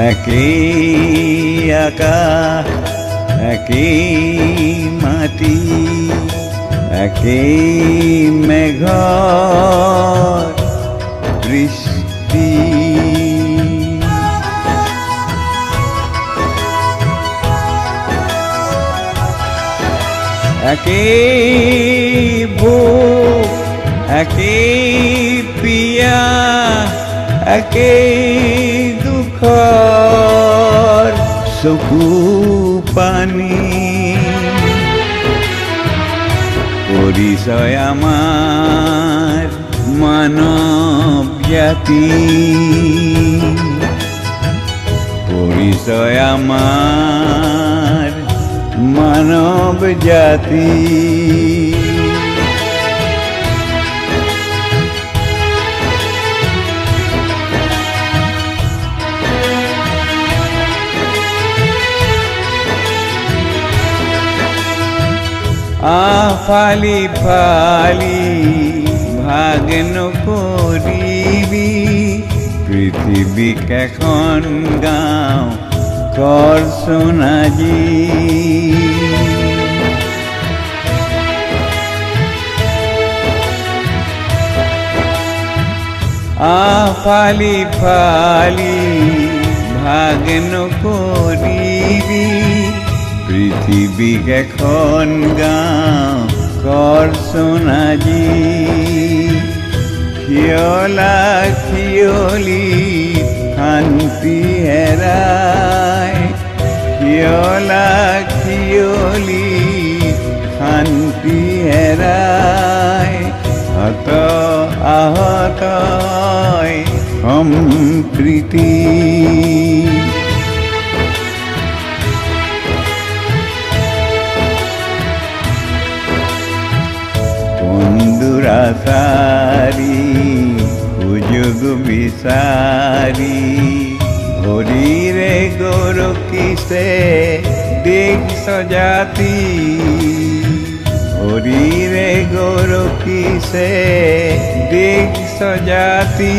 একই আকাশ একই মাটি একই মেঘৰ দৃষ্টি একই ভোক একই পিয়াহ একই দুখৰ চকু পানী পৰিচয় আমাৰ মানৱ জাতি পৰিচয় আমাৰ মানৱ জাতি ফালি ফালি ভাগ নকৰিবি পৃথিৱীক এখন গাঁও কৰচোন আজি ফালি ফালি ভাগ নকৰিবি পৃথিৱীক এখন গাঁও কৰচোন আজি খিয়লা খিয়লি শান্তি হেৰাই খিয়লা খিয়লি শান্তি হেৰাই হত আহত সম্প্ৰীতি দুৰাচাৰী সুযোগ বিচাৰি ভৰিৰে গৰকিছে দিগ সজাতি ভৰিৰে গৰকিছে দিগ সজাতি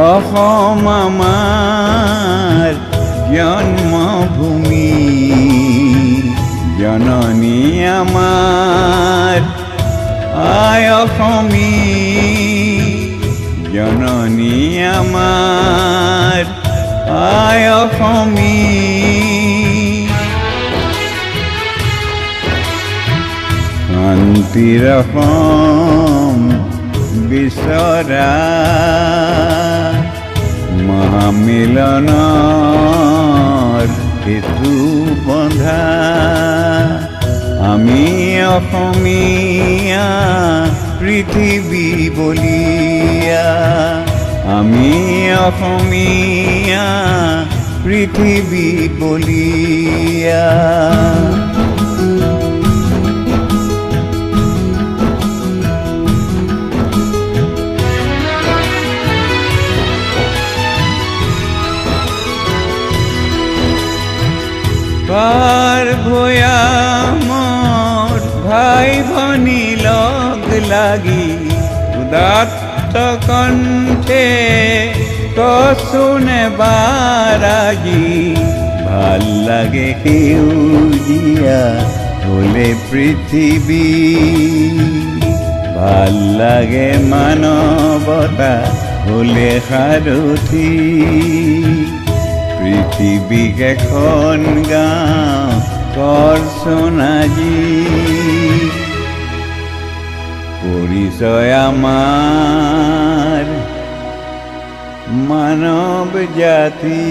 অসম আমাৰ জন্মভূমি জননী আমাৰ আই অসমী জননী আমাৰ আই অসমী শান্তিৰ অসম বিচৰা মহামিলনৰ সেতু বন্ধা আমি অসমীয়া পৃথিৱী বলিয়া আমি অসমীয়া পৃথিৱী বলিয়া পাৰ ভৈয়ামৰ ভাই ভনী লগ লাগি উদাত্ত কণ্ঠে কচোন এবাৰ আজি ভাল লাগে সেউজীয়া হলে পৃথিৱী ভাল লাগে মানৱতা হলে সাৰথি পৃথিৱীক এখন গাঁও কৰচোন আজি পৰিচয় আমাৰ মানৱ জাতি